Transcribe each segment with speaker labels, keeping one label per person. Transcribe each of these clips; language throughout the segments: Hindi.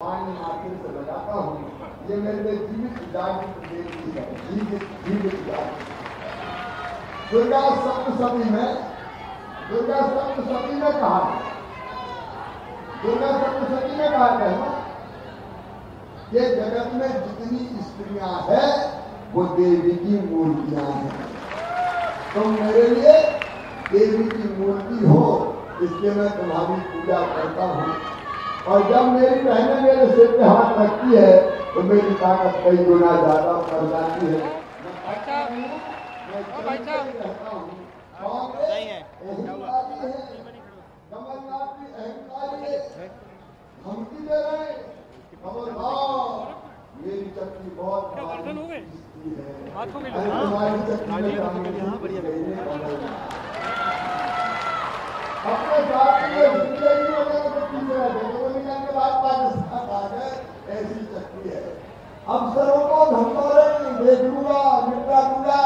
Speaker 1: आखिर से लगाता हूँ, ये मेरे लिए जीवित जागृत है, जीवित जागृत। दुर्गा सप्तशती में कहा, दुर्गा सप्तशती में कहा गया है कि जगत में जितनी स्त्रियां हैं वो देवी की मूर्तियां हैं। तो मेरे लिए देवी की मूर्ति हो, इसलिए मैं तुम्हारी पूजा करता हूँ। और जब मेरी बहनें मेरे सिर पे हाथ रखती है तो मेरी ताकत कई गुना ज्यादा बढ़ जाती है। कमलनाथ की अहंकारी है, धमकी दे रहे हैं। कमलनाथ मेरी चक्की बहुत है, तुम्हारी चक्की अपने साथ निकल के बाद पाकिस्तान आ गए, ऐसी चक्की है। अफसरों को धमकाने देख लूंगा, निपटा दूंगा।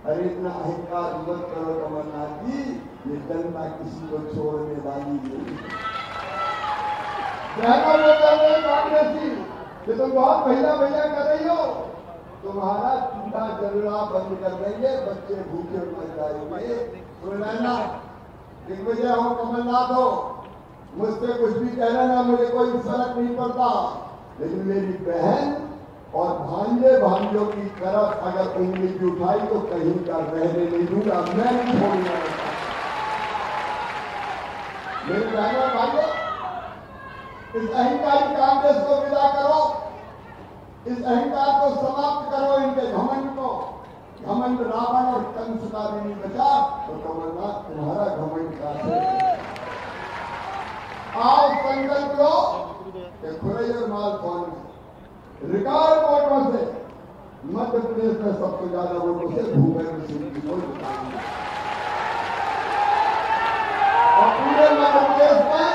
Speaker 1: अरे इतना अहंकार मत करो कमलनाथ जी, ये जनता किसी को छोड़ने वाली नहीं। कांग्रेसी कि तुम बहुत भैया कर रही हो, तुम्हारा चूल्हा जलना बंद कर देंगे, बच्चे भूखे मर जाएंगे। सुनना, दिग्विजय हो, कमलनाथ हो, मुझसे कुछ भी कह लेना, मुझे कोई फर्क नहीं पड़ता। लेकिन मेरी बहन और भांजों की तरफ अगर उंगली भी उठाई तो कहीं का रहने नहीं दूंगा, मैं नहीं छोड़ूंगा। मेरी बहनों और भाइयों, इस अहंकारी कांग्रेस को विदा करो, इस अहंकार को समाप्त करो, इनके घमंड को। घमंड रावण और कंस का भी नहीं बचा, तो कमलनाथ तुम्हारा घमंड का है। आओ संकल्प लो कि खुरई और मालखोन रिकॉर्ड वोटों से मध्य प्रदेश में सबसे ज्यादा वोटों से भूपेंद्र सिंह जी को जिताएंगे। और पूरे मध्य प्रदेश में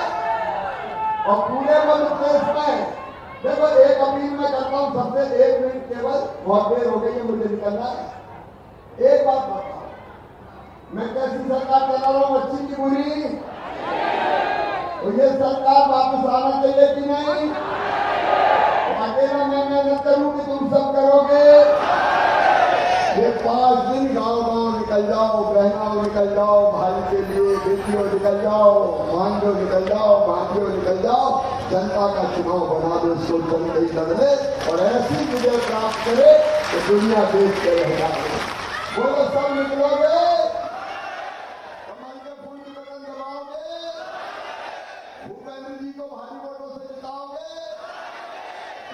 Speaker 1: देखो, एक अपील में करता हूं सबसे, 1 मिनट केवल, बहुत देर हो गई है, मुझे निकलना है। एक बात बताओ, मैं कैसी सरकार चला रहा हूं, अच्छी की बुरी? तो ये सरकार वापस आना चाहिए कि नहीं? अकेला मैं मेहनत करूं कि तुम सब करोगे? ये 5 दिन गांव निकल जाओ, बहनों निकल जाओ, भाई के लिए बेटियों निकल जाओ, भांजों निकल जाओ, भांजियों निकल जाओ, जनता का चुनाव बना दो, इसको जनता ही लड़े और ऐसी विजय प्राप्त करे तो दुनिया देख के रह जाए। बोलो, सब निकलोगे? कमल के फूल की बटन दबाओगे? भूपेंद्र जी को भारी वोटों से जिताओगे?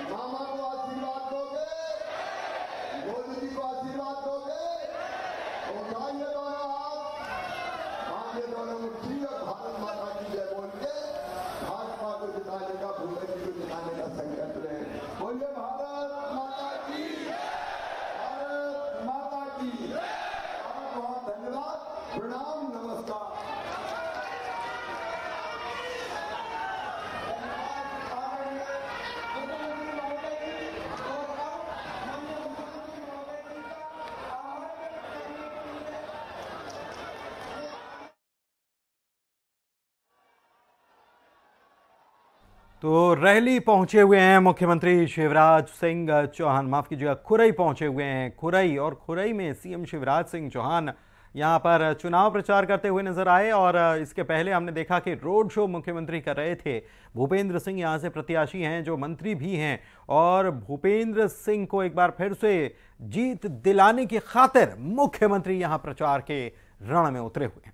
Speaker 1: मामा को आशीर्वाद दोगे? मोदी जी को आशीर्वाद दोगे? उठाइए दोनों हाथ, बांधिए दोनों मुट्ठी और भारत माता की जय बोल के भाजपा को जिताने का, भूपेंद्र जी को जिताने का संकल्प लें। बोलिए भारत माता की, भारत माता की। बहुत बहुत धन्यवाद, प्रणाम, नमस्कार।
Speaker 2: तो रैली पहुंचे हुए हैं मुख्यमंत्री शिवराज सिंह चौहान, माफ कीजिएगा, खुरई पहुंचे हुए हैं। खुरई, और खुरई में सीएम शिवराज सिंह चौहान यहां पर चुनाव प्रचार करते हुए नजर आए। और इसके पहले हमने देखा कि रोड शो मुख्यमंत्री कर रहे थे। भूपेंद्र सिंह यहां से प्रत्याशी हैं, जो मंत्री भी हैं, और भूपेंद्र सिंह को एक बार फिर से जीत दिलाने की खातिर मुख्यमंत्री यहां प्रचार के रण में उतरे हुए हैं।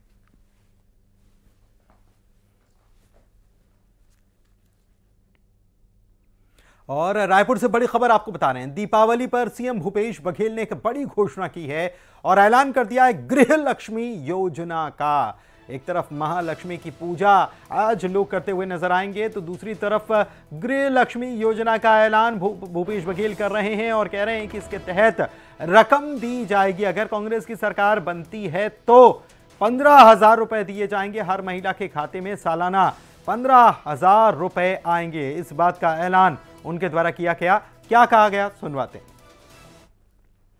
Speaker 2: और रायपुर से बड़ी खबर आपको बता रहे हैं, दीपावली पर सीएम भूपेश बघेल ने एक बड़ी घोषणा की है और ऐलान कर दिया है गृह लक्ष्मी योजना का। एक तरफ महालक्ष्मी की पूजा आज लोग करते हुए नजर आएंगे, तो दूसरी तरफ गृह लक्ष्मी योजना का ऐलान भूपेश बघेल कर रहे हैं और कह रहे हैं कि इसके तहत रकम दी जाएगी। अगर कांग्रेस की सरकार बनती है तो 15,000 रुपए दिए जाएंगे, हर महिला के खाते में सालाना 15,000 रुपए आएंगे। इस बात का ऐलान उनके द्वारा किया गया। क्या कहा गया, सुनवाते हैं।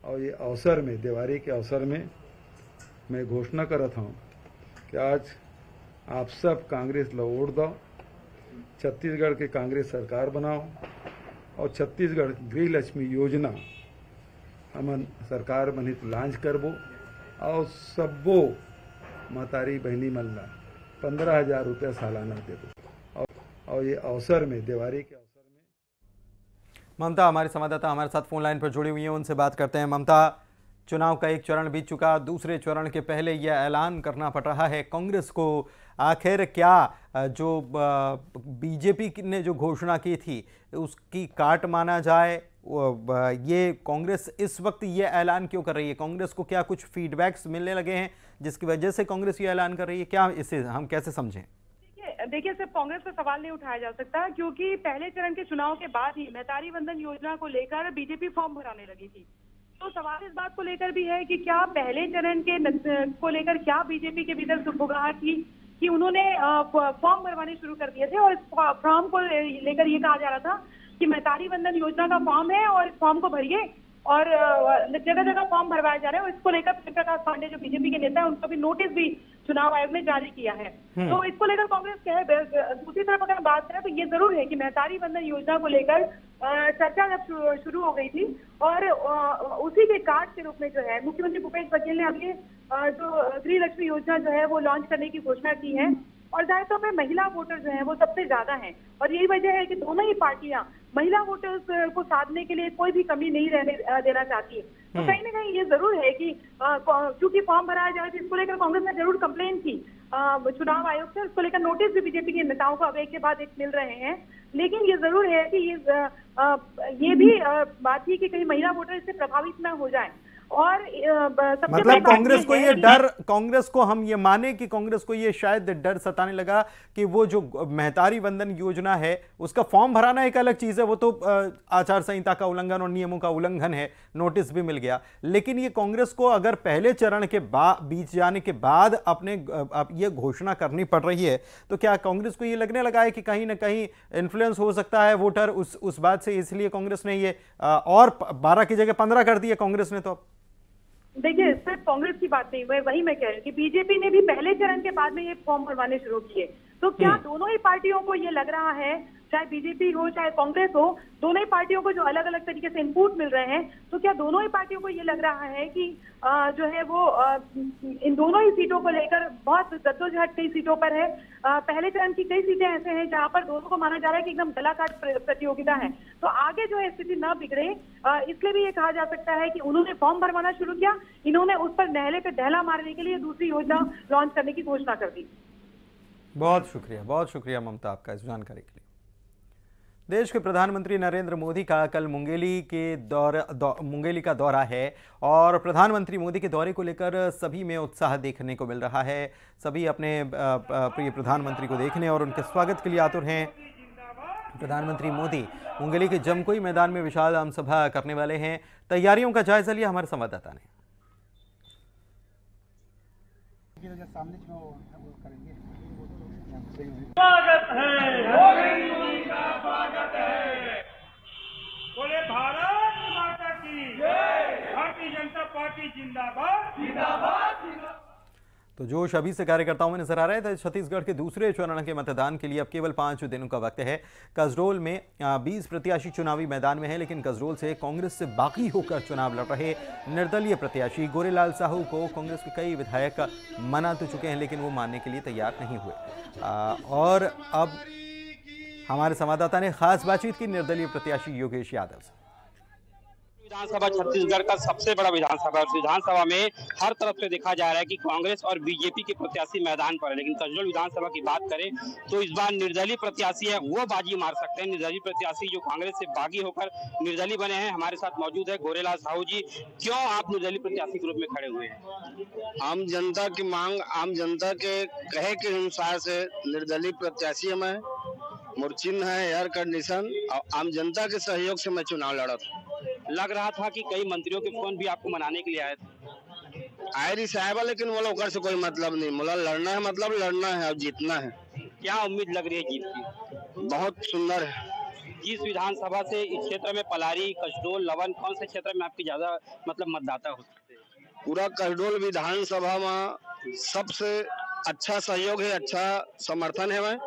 Speaker 3: और ये अवसर में, दिवाली के अवसर में मैं घोषणा कर रहा हूं कि आज आप सब कांग्रेस ला वोट दो छत्तीसगढ़ के कांग्रेस सरकार बनाओ और छत्तीसगढ़ गृह लक्ष्मी योजना हमन सरकार बनित लॉन्च करबो और सबो महतारी बहनी मन ला 15,000 रुपया सालाना देबो। और ये अवसर में दिवाली के अवसर में
Speaker 2: ममता हमारे संवाददाता हमारे साथ फोन लाइन पर जुड़ी हुई हैं, उनसे बात करते हैं। ममता, चुनाव का एक चरण बीत चुका, दूसरे चरण के पहले यह ऐलान करना पड़ रहा है कांग्रेस को। आखिर क्या जो बीजेपी ने जो घोषणा की थी उसकी काट माना जाए? ये कांग्रेस इस वक्त ये ऐलान क्यों कर रही है? कांग्रेस को क्या कुछ फीडबैक्स मिलने लगे हैं जिसकी वजह से कांग्रेस ये ऐलान कर रही है? क्या इसे हम कैसे समझें?
Speaker 4: देखिए, सिर्फ कांग्रेस पर सवाल नहीं उठाया जा सकता, क्योंकि पहले चरण के चुनाव के बाद ही महतारी वंदन योजना को लेकर बीजेपी फॉर्म भराने लगी थी। तो सवाल इस बात को लेकर भी है कि क्या पहले चरण के को लेकर क्या बीजेपी के भीतर सुगबुगाहट की कि उन्होंने फॉर्म भरवाने शुरू कर दिए थे और इस फॉर्म को लेकर ये कहा जा रहा था कि महतारी वंदन योजना का फॉर्म है और इस फॉर्म को भरिए, और जगह जगह फॉर्म भरवाए जा रहे हैं। और इसको लेकर प्रकाश पांडे जो बीजेपी के नेता है उनका भी नोटिस भी चुनाव आयोग ने जारी किया है। तो इसको लेकर कांग्रेस कहे। दूसरी तरफ अगर बात करें तो ये जरूर है कि महतारी वंदन योजना को लेकर चर्चा जब शुरू हो गई थी और उसी के कार्ड के रूप में जो है मुख्यमंत्री भूपेश बघेल ने अभी जो गृह लक्ष्मी योजना जो है वो लॉन्च करने की घोषणा की है। और जाहिर तौर पर महिला वोटर जो है वो सबसे ज्यादा हैं और यही वजह है कि दोनों ही पार्टियां महिला वोटर्स को साधने के लिए कोई भी कमी नहीं रहने देना चाहती। तो कहीं ना कहीं ये जरूर है कि क्योंकि फॉर्म भराया जाए तो इसको लेकर कांग्रेस ने जरूर कंप्लेन की चुनाव आयोग से। इसको लेकर नोटिस भी बीजेपी के नेताओं को अब एक के बाद एक मिल रहे हैं। लेकिन ये जरूर है कि ये भी बात थी कि कहीं महिला वोटर इससे प्रभावित न हो जाए। और
Speaker 2: मतलब कांग्रेस को ये डर, कांग्रेस को हम ये माने कि कांग्रेस को ये शायद डर सताने लगा कि वो जो महतारी वंदन योजना है उसका फॉर्म भराना एक अलग चीज है, वो तो आचार संहिता का उल्लंघन और नियमों का उल्लंघन है, नोटिस भी मिल गया। लेकिन ये कांग्रेस को अगर पहले चरण के बीच जाने के बाद अपने ये घोषणा करनी पड़ रही है तो क्या कांग्रेस को ये लगने लगा है कि कहीं ना कहीं इन्फ्लुएंस हो सकता है वोटर उस बात से, इसलिए कांग्रेस ने ये और 12 की जगह 15 कर दिया कांग्रेस ने? तो
Speaker 4: देखिए, सिर्फ कांग्रेस की बात नहीं, वही मैं कह रही हूँ कि बीजेपी ने भी पहले चरण के बाद में ये फॉर्म भरवाने शुरू किए। तो क्या दोनों ही पार्टियों को ये लग रहा है, चाहे बीजेपी हो चाहे कांग्रेस हो, दोनों ही पार्टियों को जो अलग अलग तरीके से इनपुट मिल रहे हैं, तो क्या दोनों ही पार्टियों को ये लग रहा है कि जो है वो इन दोनों ही सीटों को लेकर बहुत जद्दोजहद कई सीटों पर है। पहले चरण की कई सीटें ऐसे हैं जहां पर दोनों को माना जा रहा है कि एकदम गलाकाट प्रतियोगिता है। तो आगे जो है स्थिति न बिगड़े, इसलिए भी ये कहा जा सकता है कि उन्होंने फॉर्म भरवाना शुरू किया, इन्होंने उस पर नहले पे दहला मारने के लिए दूसरी योजना लॉन्च करने की घोषणा कर दी।
Speaker 2: बहुत शुक्रिया ममता आपका इस जानकारी के लिए। देश के प्रधानमंत्री नरेंद्र मोदी का कल मुंगेली का दौरा है और प्रधानमंत्री मोदी के दौरे को लेकर सभी में उत्साह देखने को मिल रहा है। सभी अपने प्रिय प्रधानमंत्री को देखने और उनके स्वागत के लिए आतुर हैं। प्रधानमंत्री मोदी मुंगेली के जमकोई मैदान में विशाल आम सभा करने वाले हैं। तैयारियों का जायजा लिया हमारे संवाददाता ने।
Speaker 5: स्वागत है बोले भारत माता की जय, भारतीय जनता पार्टी जिंदाबाद जिंदाबाद।
Speaker 2: तो जोश अभी से कार्यकर्ताओं में नजर आ रहा है। छत्तीसगढ़ के दूसरे चरण के मतदान के लिए अब केवल 5 दिनों का वक्त है। कसडोल में 20 प्रत्याशी चुनावी मैदान में है, लेकिन कसडोल से कांग्रेस से बागी होकर चुनाव लड़ रहे निर्दलीय प्रत्याशी गोरेलाल साहू को कांग्रेस के कई विधायक मना तो चुके हैं, लेकिन वो मानने के लिए तैयार नहीं हुए। और अब हमारे संवाददाता ने खास बातचीत की निर्दलीय प्रत्याशी योगेश यादव से।
Speaker 6: विधानसभा छत्तीसगढ़ का सबसे बड़ा विधानसभा, विधानसभा में हर तरफ से देखा जा रहा है कि कांग्रेस और बीजेपी के प्रत्याशी मैदान पर है। लेकिन कसडोल विधानसभा की बात करें तो इस बार निर्दलीय प्रत्याशी है वो बाजी मार सकते हैं। निर्दलीय प्रत्याशी जो कांग्रेस से बागी होकर निर्दलीय बने हैं, हमारे साथ मौजूद है गोरेलाल साहू जी। क्यों आप निर्दलीय प्रत्याशी के रूप में खड़े हुए हैं?
Speaker 7: आम जनता की मांग, आम जनता के कहे के अनुसार से निर्दलीय प्रत्याशी मैं मुर्चिन है, एयर कंडीशन और आम जनता के सहयोग से मैं चुनाव लड़ा था।
Speaker 6: लग रहा था कि कई मंत्रियों के फोन भी आपको मनाने के लिए आए थे।
Speaker 7: आए रही साहब, लेकिन बोला ओकर से कोई मतलब नहीं, बोला लड़ना है, मतलब लड़ना है और जीतना है।
Speaker 6: क्या उम्मीद लग रही है जीत की?
Speaker 7: बहुत सुंदर है।
Speaker 6: जिस विधानसभा से इस क्षेत्र में पलारी, कसडोल, लवन, कौन से क्षेत्र में आपकी ज्यादा मतलब मतदाता हो सकते हैं?
Speaker 7: पूरा कसडोल विधानसभा में सबसे अच्छा सहयोग है, अच्छा समर्थन है। मैं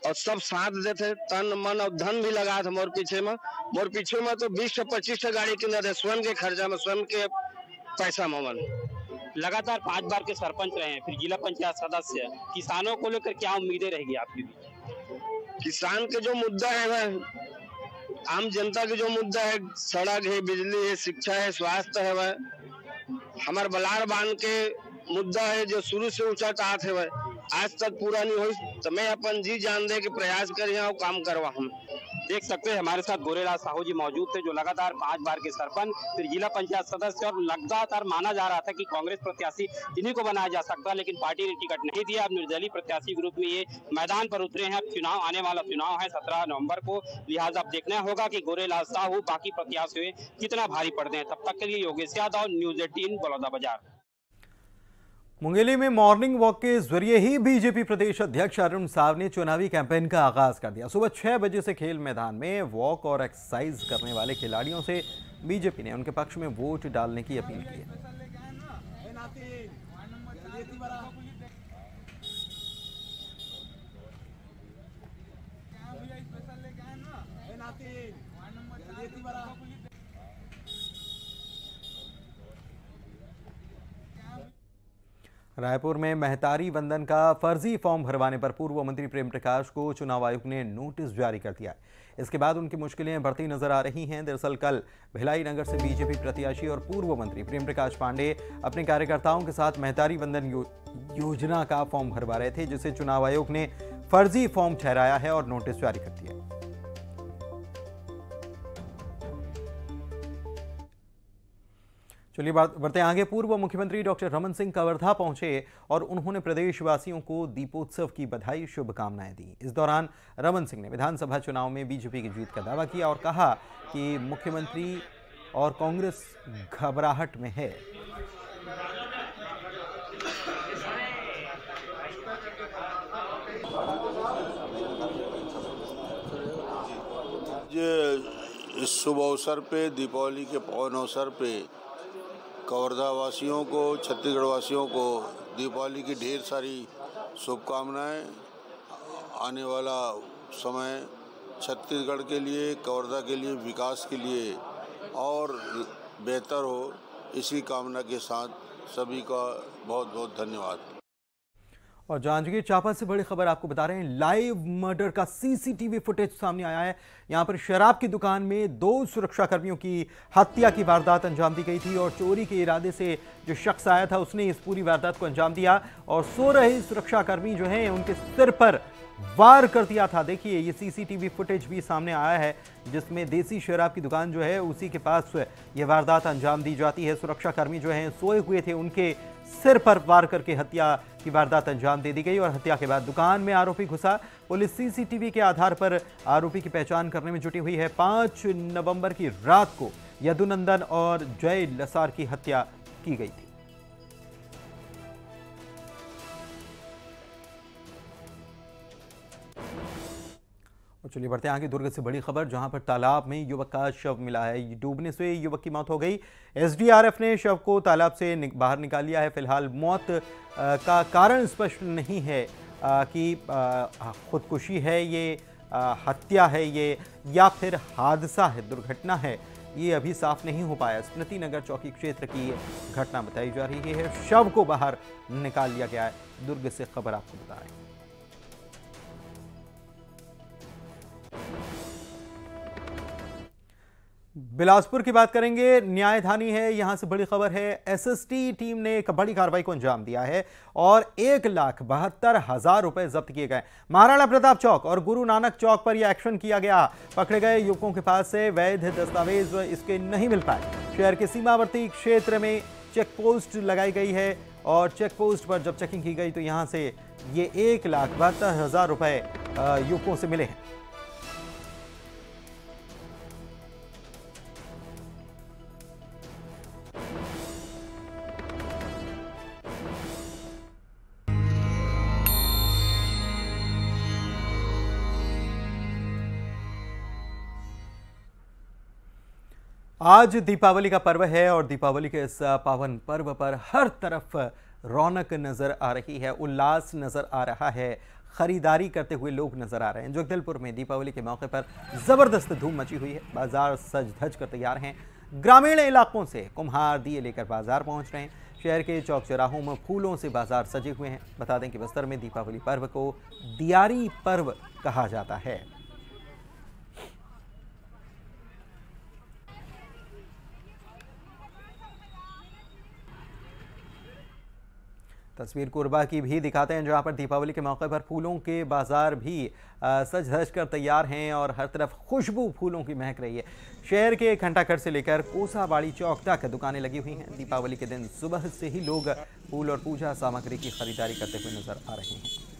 Speaker 7: और सब साथ देते, तन मन और धन भी लगा था मोर पीछे में। मोर पीछे में तो 20 से 25 गाड़ी किने थे, स्वयं के खर्चा में, स्वयं के पैसा में।
Speaker 6: लगातार 5 बार के सरपंच रहे हैं, फिर जिला पंचायत सदस्य, किसानों को लेकर क्या उम्मीदें रहेगी आपकी?
Speaker 7: किसान के जो मुद्दा है वह, आम जनता के जो मुद्दा है, सड़क है, बिजली है, शिक्षा है, स्वास्थ्य है, वह हमारे बलार बांध के मुद्दा है जो शुरू से ऊंचा टाट है, वह आज तक पूरा नहीं हुई। तो मैं अपन जी जान दे के प्रयास करिए और काम करवा। हम
Speaker 6: देख सकते हैं हमारे साथ गोरेलाल साहू जी मौजूद थे, जो लगातार 5 बार के सरपंच, फिर जिला पंचायत सदस्य, और लगातार माना जा रहा था कि कांग्रेस प्रत्याशी इन्हीं को बनाया जा सकता, लेकिन पार्टी ने टिकट नहीं दिया। अब निर्दलीय प्रत्याशी के रूप में ये मैदान पर उतरे हैं। अब चुनाव, आने वाला चुनाव है 17 नवंबर को, लिहाजा अब देखना होगा कि गोरेलाल साहू बाकी प्रत्याशियों कितना भारी पड़ते हैं। तब तक के लिए योगेश यादव, न्यूज 18, बलौदाबाजार।
Speaker 2: मुंगेली में मॉर्निंग वॉक के जरिए ही बीजेपी प्रदेश अध्यक्ष अरुण साव ने चुनावी कैंपेन का आगाज कर दिया। सुबह 6 बजे से खेल मैदान में वॉक और एक्सरसाइज करने वाले खिलाड़ियों से बीजेपी ने उनके पक्ष में वोट डालने की अपील की है। रायपुर में महतारी वंदन का फर्जी फॉर्म भरवाने पर पूर्व मंत्री प्रेम प्रकाश को चुनाव आयोग ने नोटिस जारी कर दिया है। इसके बाद उनकी मुश्किलें बढ़ती नजर आ रही हैं। दरअसल कल भिलाई नगर से बीजेपी प्रत्याशी और पूर्व मंत्री प्रेम प्रकाश पांडे अपने कार्यकर्ताओं के साथ महतारी वंदन योजना का फॉर्म भरवा रहे थे, जिसे चुनाव आयोग ने फर्जी फॉर्म ठहराया है और नोटिस जारी कर दिया। चलिए बढ़ते आगे। पूर्व मुख्यमंत्री डॉक्टर रमन सिंह कवर्धा पहुंचे और उन्होंने प्रदेशवासियों को दीपोत्सव की बधाई, शुभकामनाएं दी। इस दौरान रमन सिंह ने विधानसभा चुनाव में बीजेपी की जीत का दावा किया और कहा कि मुख्यमंत्री और कांग्रेस घबराहट में है।
Speaker 8: इस शुभ अवसर पे, दीपावली के पावन अवसर पे कवर्धा वासियों को, छत्तीसगढ़ वासियों को दीपावली की ढेर सारी शुभकामनाएं। आने वाला समय छत्तीसगढ़ के लिए, कवर्धा के लिए, विकास के लिए और बेहतर हो, इसी कामना के साथ सभी का बहुत बहुत धन्यवाद।
Speaker 2: और जांजगीर चांपा से बड़ी खबर आपको बता रहे हैं। लाइव मर्डर का सीसीटीवी फुटेज सामने आया है। यहां पर शराब की दुकान में 2 सुरक्षाकर्मियों की हत्या की वारदात अंजाम दी गई थी और चोरी के इरादे से जो शख्स आया था उसने इस पूरी वारदात को अंजाम दिया और सो रहे सुरक्षाकर्मी जो हैं उनके सिर पर वार कर दिया था। देखिए ये सीसीटीवी फुटेज भी सामने आया है, जिसमें देसी शराब की दुकान जो है उसी के पास ये वारदात अंजाम दी जाती है। सुरक्षाकर्मी जो हैं सोए हुए थे, उनके सिर पर वार करके हत्या की वारदात अंजाम दे दी गई और हत्या के बाद दुकान में आरोपी घुसा। पुलिस सीसीटीवी के आधार पर आरोपी की पहचान करने में जुटी हुई है। 5 नवंबर की रात को यदुनंदन और जय लसार की हत्या की गई थी। और चलिए बढ़ते हैं आगे। दुर्ग से बड़ी खबर, जहां पर तालाब में युवक का शव मिला है। डूबने से युवक की मौत हो गई। एसडीआरएफ ने शव को तालाब से बाहर निकाल लिया है। फिलहाल मौत का कारण स्पष्ट नहीं है कि खुदकुशी है ये, हत्या है ये, या फिर हादसा है, दुर्घटना है, ये अभी साफ नहीं हो पाया। स्मृति नगर चौकी क्षेत्र की घटना बताई जा रही है। शव को बाहर निकाल लिया गया है। दुर्ग से खबर आपको बता रहे हैं। बिलासपुर की बात करेंगे। न्यायधानी है, यहां से बड़ी खबर है। एसएसटी टीम ने एक बड़ी कार्रवाई को अंजाम दिया है और 1,72,000 रुपए जब्त किए गए। महाराणा प्रताप चौक और गुरु नानक चौक पर यह एक्शन किया गया। पकड़े गए युवकों के पास से वैध दस्तावेज इसके नहीं मिल पाए। शहर के सीमावर्ती क्षेत्र में चेक पोस्ट लगाई गई है और चेक पोस्ट पर जब चेकिंग की गई तो यहां से ये 1,72,000 रुपए युवकों से मिले हैं। आज दीपावली का पर्व है और दीपावली के इस पावन पर्व पर हर तरफ रौनक नजर आ रही है, उल्लास नजर आ रहा है, खरीदारी करते हुए लोग नजर आ रहे हैं। जगदलपुर में दीपावली के मौके पर जबरदस्त धूम मची हुई है। बाजार सज धज कर तैयार हैं। ग्रामीण इलाकों से कुम्हार दिए लेकर बाजार पहुंच रहे हैं। शहर के चौक चौराहों में फूलों से बाजार सजे हुए हैं। बता दें कि बस्तर में दीपावली पर्व को दियारी पर्व कहा जाता है। तस्वीर कोरबा की भी दिखाते हैं, जहां पर दीपावली के मौके पर फूलों के बाजार भी सज धज कर तैयार हैं और हर तरफ खुशबू फूलों की महक रही है। शहर के घंटाघर से लेकर कोसाबाड़ी चौक तक दुकानें लगी हुई हैं। दीपावली के दिन सुबह से ही लोग फूल और पूजा सामग्री की खरीदारी करते हुए नजर आ रहे हैं।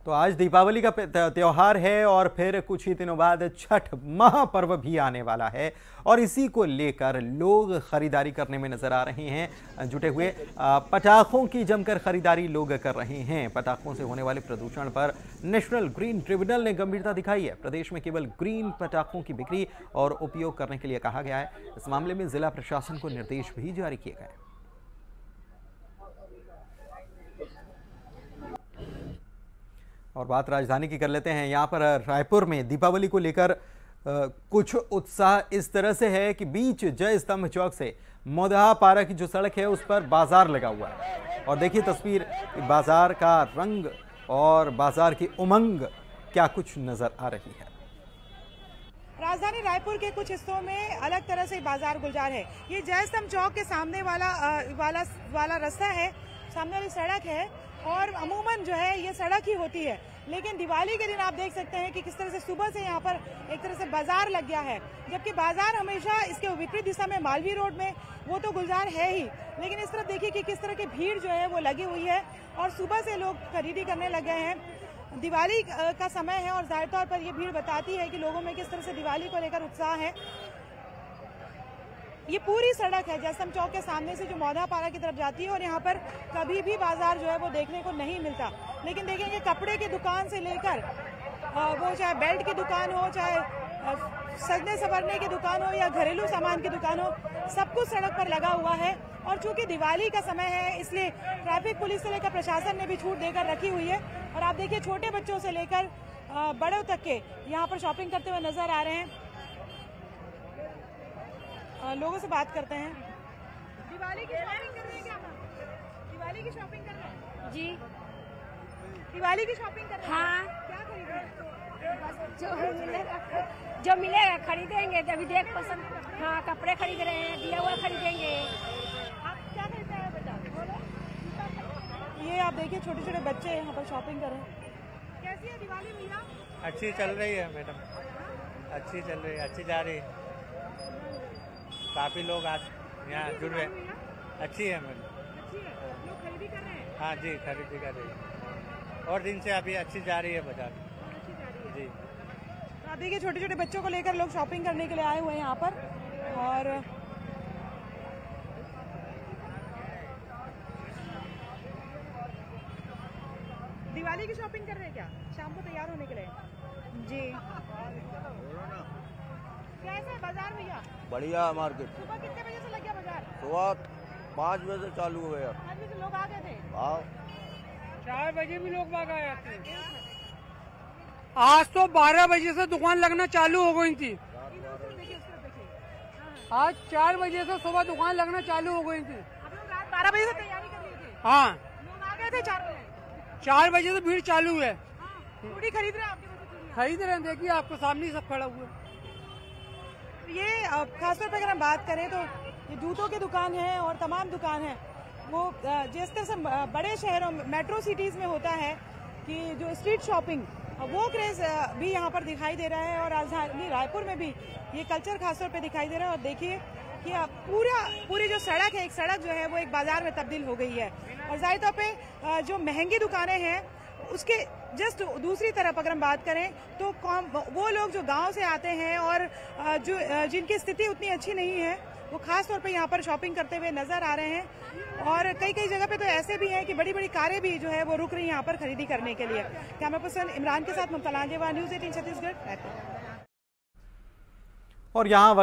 Speaker 2: तो आज दीपावली का त्योहार है और फिर कुछ ही दिनों बाद छठ महापर्व भी आने वाला है और इसी को लेकर लोग खरीदारी करने में नजर आ रहे हैं। जुटे हुए पटाखों की जमकर खरीदारी लोग कर रहे हैं। पटाखों से होने वाले प्रदूषण पर नेशनल ग्रीन ट्रिब्यूनल ने गंभीरता दिखाई है। प्रदेश में केवल ग्रीन पटाखों की बिक्री और उपयोग करने के लिए कहा गया है। इस मामले में जिला प्रशासन को निर्देश भी जारी किए गए। और बात राजधानी की कर लेते हैं। यहाँ पर रायपुर में दीपावली को लेकर कुछ उत्साह इस तरह से है कि बीच जय स्तंभ चौक से मोदहा पारा की जो सड़क है उस पर बाजार लगा हुआ है। और देखिए तस्वीर, बाजार का रंग और बाजार की उमंग क्या कुछ नजर आ रही है।
Speaker 9: राजधानी रायपुर के कुछ हिस्सों में अलग तरह से बाजार गुलजार है। ये जय स्तंभ चौक के सामने वाला रास्ता है, सामने वाली सड़क है और अमूमन जो है ये सड़क ही होती है। लेकिन दिवाली के दिन आप देख सकते हैं कि किस तरह से सुबह से यहाँ पर एक तरह से बाजार लग गया है, जबकि बाजार हमेशा इसके विपरीत दिशा में मालवीय रोड में वो तो गुलजार है ही, लेकिन इस तरफ देखिए कि किस तरह की भीड़ जो है वो लगी हुई है और सुबह से लोग खरीदी करने लग गए हैं। दिवाली का समय है और जाहिर तौर पर ये भीड़ बताती है कि लोगों में किस तरह से दिवाली को लेकर उत्साह है। ये पूरी सड़क है जयस्तंभ चौक के सामने से जो मोदहा पारा की तरफ जाती है और यहाँ पर कभी भी बाजार जो है वो देखने को नहीं मिलता। लेकिन देखेंगे कपड़े की दुकान से लेकर वो चाहे बेल्ट की दुकान हो, चाहे सजने संवरने की दुकान हो या घरेलू सामान की दुकान हो, सब कुछ सड़क पर लगा हुआ है। और चूंकि दिवाली का समय है इसलिए ट्रैफिक पुलिस से लेकर प्रशासन ने भी छूट देकर रखी हुई है। और आप देखिए छोटे बच्चों से लेकर बड़ों तक के यहाँ पर शॉपिंग करते हुए नजर आ रहे हैं। लोगों से बात करते हैं। दिवाली की शॉपिंग कर रहे हैं क्या आप? दिवाली की शॉपिंग कर रहे हैं जी? दिवाली की शॉपिंग कर रहे हैं?
Speaker 10: हाँ।
Speaker 9: क्या खरीद रहे
Speaker 10: हैं? जो मिलेगा खरीदेंगे। अभी देख पसंद, हाँ कपड़े खरीद रहे हैं, दिया हुआ खरीदेंगे।
Speaker 9: आप क्या खरीद रहे हैं बेटा? ये आप देखिए छोटे छोटे बच्चे यहाँ पर शॉपिंग कर रहे हैं। कैसी है दिवाली भैया?
Speaker 11: अच्छी चल रही है मैडम, अच्छी चल रही है, अच्छी जा रही है। काफी लोग आज यहाँ जुड़ रहे हैं। अच्छी है मैडम,
Speaker 9: अच्छी है। लोग खरीदी कर रहे हैं?
Speaker 11: हाँ जी, खरीदी कर रही है और दिन से अभी अच्छी जा रही है बाजार जी।
Speaker 9: तो आप देखिए छोटे छोटे बच्चों को लेकर लोग शॉपिंग करने के लिए आए हुए हैं यहाँ पर। और दिवाली की शॉपिंग कर रहे हैं क्या शाम को तैयार होने के लिए? जी। कैसा है बाजार भैया?
Speaker 12: बढ़िया है मार्केट।
Speaker 9: सुबह कितने बजे से लग गया बाजार?
Speaker 12: सुबह 5 बजे से चालू हो गया।
Speaker 9: 5 बजे लोग आ गए थे?
Speaker 12: हाँ,
Speaker 5: 4 बजे भी लोग बाग आए थे। आज तो 12 बजे से दुकान लगना चालू हो गई थी। आज 4 बजे से सुबह दुकान लगना चालू हो गई थी।
Speaker 9: 12 बजे से तैयारी कर रहे थे?
Speaker 5: हाँ,
Speaker 9: लोग आ गए थे 4 बजे?
Speaker 5: 4 बजे से भीड़ चालू है।
Speaker 9: चूड़ी खरीद रहे हैं आपके पास?
Speaker 5: खरीद रहे हैं, देखिए आपको सामने ही सब खड़ा हुआ है।
Speaker 9: ये खासतौर पर अगर हम बात करें तो ये जूतों की दुकान है और तमाम दुकान है वो जिस तरह से बड़े शहरों मेट्रो सिटीज में होता है कि जो स्ट्रीट शॉपिंग वो क्रेज भी यहाँ पर दिखाई दे रहा है और राजधानी रायपुर में भी ये कल्चर खासतौर पे दिखाई दे रहा है। और देखिए कि पूरी जो सड़क है, एक सड़क जो है वो एक बाजार में तब्दील हो गई है। और जाहिर तौर पे जो महंगी दुकानें हैं उसके जस्ट दूसरी तरफ अगर हम बात करें तो वो लोग जो गांव से आते हैं और जो जिनकी स्थिति उतनी अच्छी नहीं है वो खास तौर पे यहाँ पर शॉपिंग करते हुए नजर आ रहे हैं। और कई जगह पे तो ऐसे भी हैं कि बड़ी बड़ी कारें भी जो है वो रुक रही हैं यहाँ पर खरीदी करने के लिए। कैमरा पर्सन इमरान के साथ ममता लांजेवा, न्यूज़ 18 छत्तीसगढ़।
Speaker 2: और यहाँ